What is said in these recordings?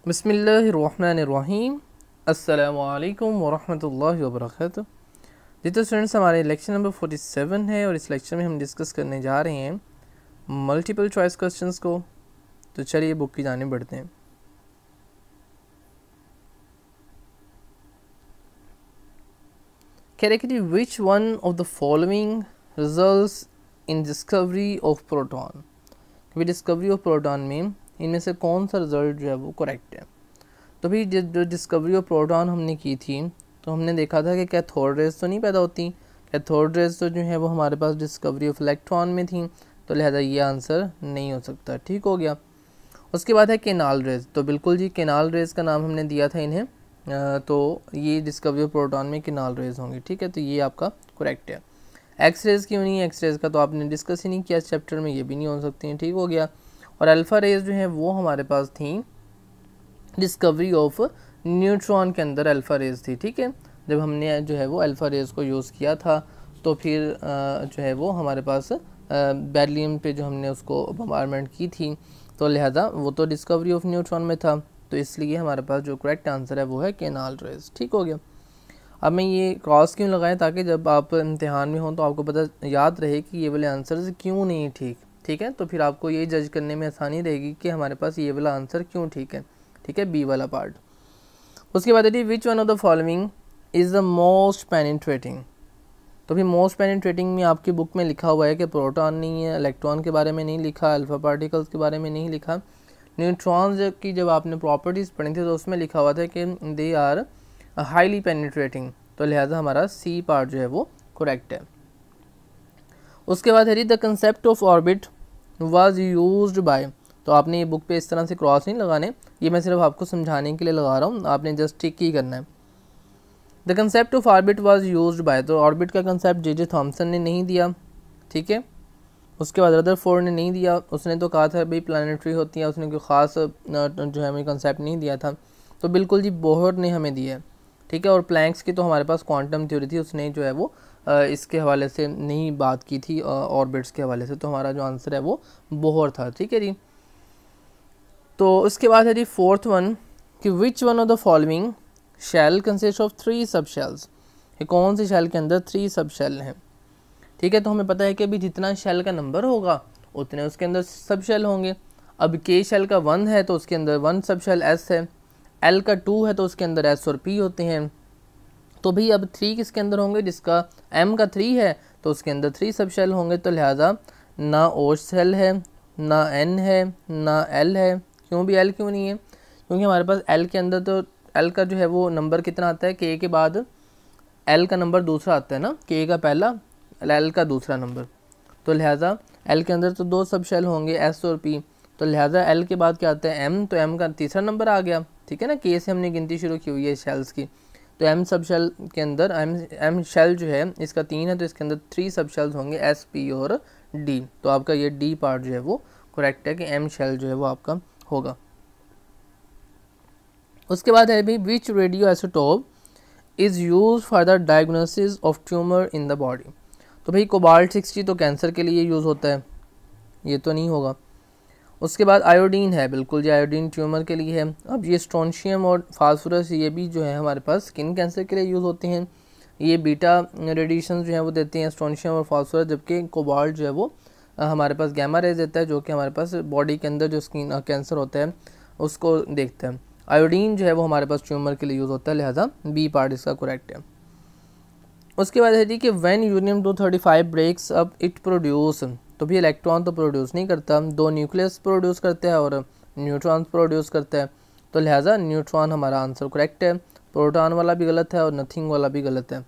बिस्मिल्लाहिर्रहमानिर्रहीम। अस्सलामु अलैकुम वरहमतुल्लाहि वबरकातुहू। जी तो स्टूडेंट्स, हमारे लेक्चर नंबर 47 है और इस लेक्चर में हम डिस्कस करने जा रहे हैं मल्टीपल चॉइस क्वेश्चंस को। तो चलिए बुक की जानिब बढ़ते हैं। कह रहे कि which one of the following results in discovery of proton, कि डिस्कवरी ऑफ प्रोटॉन में इनमें से कौन सा रिजल्ट जो है वो करेक्ट है। तो भाई जो डिस्कवरी ऑफ प्रोटॉन हमने की थी तो हमने देखा था कि कैथोड रेज तो नहीं पैदा होती, कैथोड रेज तो जो है वो हमारे पास डिस्कवरी ऑफ इलेक्ट्रॉन में थी, तो लिहाजा ये आंसर नहीं हो सकता। ठीक हो गया। उसके बाद है केनाल रेज, तो बिल्कुल जी केनाल रेज का नाम हमने दिया था इन्हें, तो ये डिस्कवरी ऑफ प्रोटॉन में केनाल रेज होंगी। ठीक है, तो ये आपका करेक्ट है। एक्स रेज क्यों नहीं है, एक्स रेज का तो आपने डिस्कस ही नहीं किया इस चैप्टर में, ये भी नहीं हो सकती हैं। ठीक हो गया। और अल्फ़ा रेज जो है वो हमारे पास थी डिस्कवरी ऑफ न्यूट्रॉन के अंदर अल्फ़ा रेज थी। ठीक है, जब हमने जो है वो अल्फ़ा रेज को यूज़ किया था तो फिर जो है वो हमारे पास बेरिलियम पे जो हमने उसको बम्बारमेंट की थी, तो लिहाजा वो तो डिस्कवरी ऑफ न्यूट्रॉन में था, तो इसलिए हमारे पास जो करेक्ट आंसर है वो है केनाल रेज। ठीक हो गया। अब मैं ये क्रॉस क्यों लगाएं, ताकि जब आप इम्तिहान में हों तो आपको पता याद रहे कि ये वाले आंसर क्यों नहीं ठीक। ठीक है, तो फिर आपको ये जज करने में आसानी रहेगी कि हमारे पास ये वाला आंसर क्यों ठीक है। ठीक है, बी वाला पार्ट। उसके बाद है which one of the following is the most penetrating. तो भी मोस्ट पेनिट्रेटिंग में आपकी बुक में लिखा हुआ है कि प्रोटॉन नहीं है, इलेक्ट्रॉन के बारे में नहीं लिखा, अल्फा पार्टिकल्स के बारे में नहीं लिखा। न्यूट्रॉन्स की जब आपने प्रॉपर्टीज़ पढ़ी थी तो उसमें लिखा हुआ था कि दे आर हाईली पेनिट्रेटिंग, तो लिहाजा हमारा सी पार्ट जो है वो करेक्ट है। उसके बाद है the concept of orbit was used by, तो आपने ये बुक पे इस तरह से क्रॉस नहीं लगाने, ये मैं सिर्फ आपको समझाने के लिए लगा रहा हूँ, आपने जस्ट टिक ही करना है। The concept of orbit was used by, तो ऑर्बिट का कंसेप्ट जे थॉमसन ने नहीं दिया। ठीक है, उसके बाद रदरफोर्ड ने नहीं दिया, उसने तो कहा था भाई प्लानिटरी होती है, उसने कोई ख़ास जो है हमें कंसेप्ट नहीं दिया था। तो बिल्कुल जी बोहर ने हमें दिया है। ठीक है, और प्लैंक्स की तो हमारे पास क्वांटम थ्योरी थी, उसने जो है वो इसके हवाले से नहीं बात की थी ऑर्बिट्स के हवाले से, तो हमारा जो आंसर है वो बोहर था। ठीक है जी। तो उसके बाद है जी फोर्थ वन कि which one of the following shall consist of 3 सब शेल्स, ये कौन से शेल के अंदर 3 सब शेल हैं। ठीक है, तो हमें पता है कि अभी जितना शेल का नंबर होगा उतने उसके अंदर सब शेल होंगे। अब के शेल का 1 है तो उसके अंदर 1 सब शेल एस है, एल का 2 है तो उसके अंदर एस और पी होते हैं। तो भाई अब 3 किसके अंदर होंगे, जिसका एम का 3 है तो उसके अंदर 3 सब शेल होंगे, तो लिहाजा ना ओ शेल है, ना एन है, ना एल है। क्यों भी एल क्यों नहीं है, क्योंकि हमारे पास एल के अंदर तो एल का जो है वो नंबर कितना आता है, के के बाद एल का नंबर दूसरा आता है ना, के का पहला एल का दूसरा नंबर, तो लिहाजा एल के अंदर तो 2 सब शेल होंगे एस और पी, तो लिहाजा एल के बाद क्या आता है एम, तो एम का तीसरा नंबर आ गया। ठीक है ना, के से हमने गिनती शुरू की हुई है शेल्स की, तो एम सब शेल के अंदर एम शेल जो है इसका 3 है तो इसके अंदर 3 सब शेल्स होंगे एस पी और डी, तो आपका ये डी पार्ट जो है वो करेक्ट है कि एम शेल जो है वो आपका होगा। उसके बाद है भी which radio isotope is use for the diagnosis of tumour in the body. तो भाई कोबाल्ट 60 तो कैंसर के लिए यूज़ होता है, ये तो नहीं होगा। उसके बाद आयोडीन है, बिल्कुल जी आयोडीन ट्यूमर के लिए है। अब ये स्ट्रोंशियम और फास्फोरस ये भी जो है हमारे पास स्किन कैंसर के लिए यूज़ होते हैं, ये बीटा रेडिएशन जो है वो देते हैं स्ट्रोंशियम और फास्फोरस, जबकि कोबाल्ट जो है वो हमारे पास गैमा रेज देता है, जो कि हमारे पास बॉडी के अंदर जो स्किन कैंसर होता है उसको देखता है। आयोडीन जो है वो हमारे पास ट्यूमर के लिए यूज़ होता है, लिहाजा बी पार्ट इसका करेक्ट है। उसके बाद है जी कि when uranium 235 breaks up it produce, तो भी इलेक्ट्रॉन तो प्रोड्यूस नहीं करता, 2 न्यूक्लियस प्रोड्यूस करते हैं और न्यूट्रॉन प्रोड्यूस करते हैं, तो लिहाजा न्यूट्रॉन हमारा आंसर करेक्ट है। प्रोटॉन वाला भी गलत है और नथिंग वाला भी गलत है।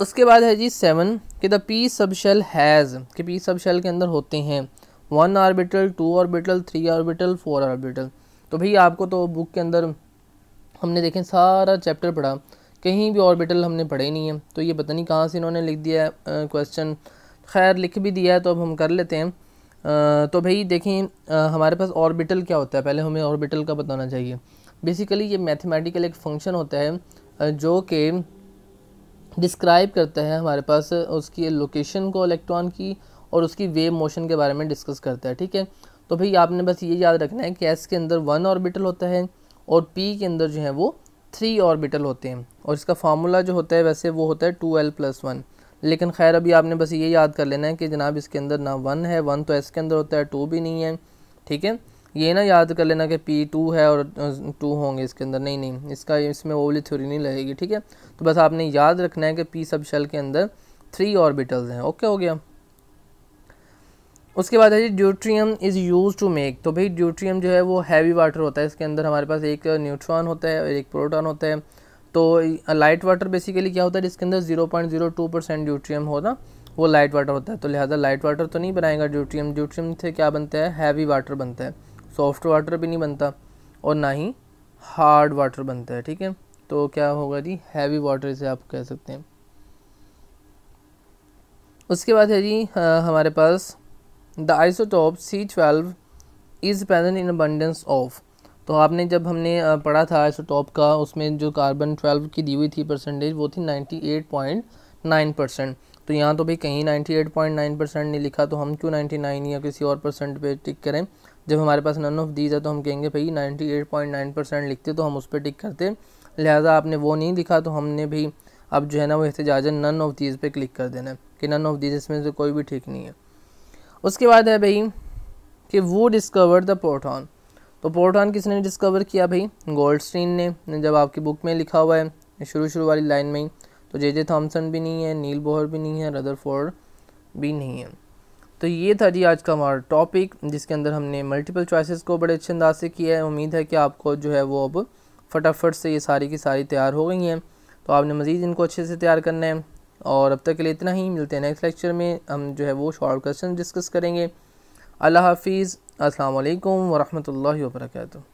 उसके बाद है जी 7 कि the P sub shell has, कि पी सब शेल के अंदर होते हैं 1 ऑर्बिटल, 2 ऑर्बिटल, 3 ऑर्बिटल, 4 ऑर्बिटल। तो भाई आपको तो बुक के अंदर हमने देखें सारा चैप्टर पढ़ा, कहीं भी ऑर्बिटल हमने पढ़े ही नहीं है, तो ये पता नहीं कहाँ से इन्होंने लिख दिया है क्वेश्चन। खैर लिख भी दिया है तो अब हम कर लेते हैं। तो भाई देखें हमारे पास ऑर्बिटल क्या होता है, पहले हमें ऑर्बिटल का बताना चाहिए। बेसिकली ये मैथमेटिकल एक फंक्शन होता है जो कि डिस्क्राइब करता है हमारे पास उसकी लोकेशन को इलेक्ट्रॉन की और उसकी वेव मोशन के बारे में डिस्कस करता है। ठीक है, तो भाई आपने बस ये याद रखना है कि एस के अंदर 1 ऑर्बिटल होता है और पी के अंदर जो है वो 3 ऑर्बिटल होते हैं, और इसका फार्मूला जो होता है वैसे वो होता है 2l+1। लेकिन खैर अभी आपने बस ये याद कर लेना है कि जनाब इसके अंदर ना 1 है, 1 तो एस के अंदर होता है, 2 भी नहीं है, ठीक है। ये ना याद कर लेना कि P2 है और 2 होंगे इसके अंदर, नहीं नहीं, इसमें वो वाली थ्योरी नहीं लगेगी, ठीक है। तो बस आपने याद रखना है कि P सब शेल के अंदर 3 ऑर्बिटल्स हैं। ओके हो गया। उसके बाद है जी deuterium is use to make. तो भाई ड्यूट्रियम जो है वो हैवी वाटर होता है, इसके अंदर हमारे पास एक न्यूट्रॉन होता है और एक प्रोटॉन होता है। तो लाइट वाटर बेसिकली क्या होता है, जिसके अंदर 0.02% ड्यूट्रियम होना वो लाइट वाटर होता है। तो लिहाजा लाइट वाटर तो नहीं बनाएगा ड्यूट्रियम, ड्यूट्रियम से क्या बनता है, हैवी वाटर बनता है, सॉफ्ट वाटर भी नहीं बनता और ना ही हार्ड वाटर बनता है, ठीक है। तो क्या होगा जी, हैवी वाटर इसे आप कह सकते हैं। उसके बाद है जी हमारे पास the isotope C12 is present in abundance of. तो आपने जब हमने पढ़ा था आइसोटोप का, उसमें जो कार्बन 12 की दी हुई थी परसेंटेज वो थी 98.9%। तो यहाँ तो भाई कहीं 98.9% नहीं लिखा, तो हम क्यों 99 या किसी और परसेंट पे टिक करें। जब हमारे पास नन ऑफ दीज है तो हम कहेंगे भाई 98.9% लिखते तो हम उस पर टिक करते। लिहाजा आपने वो नहीं लिखा तो हमने भी अब जो है ना वो एहतजाजन नन ऑफ दीज पे क्लिक कर देना है कि नन ऑफ दीज इसमें से कोई भी ठीक नहीं है। उसके बाद है भाई कि वो डिस्कवर द प्रोटॉन। तो प्रोटॉन किसने डिस्कवर किया भाई, गोल्डस्टीन ने, जब आपकी बुक में लिखा हुआ है शुरू वाली लाइन में ही। तो जे थॉमसन भी नहीं है, नील बोहर भी नहीं है, रदरफोर्ड भी नहीं है। तो ये था जी आज का हमारा टॉपिक, जिसके अंदर हमने मल्टीपल चॉइसेस को बड़े अच्छे अंदाज से किया है। उम्मीद है कि आपको जो है वो अब फटाफट से ये सारी की सारी तैयार हो गई हैं। तो आपने मज़ीद इनको अच्छे से तैयार करना है। और अब तक के लिए इतना ही, मिलते हैं नेक्स्ट लेक्चर में, हम जो है वो शॉर्ट क्वेश्चन डिस्कस करेंगे। अल्लाह हाफिज़, अस्सलाम वालेकुम वरहमतुल्लाहि वबरकातुहू।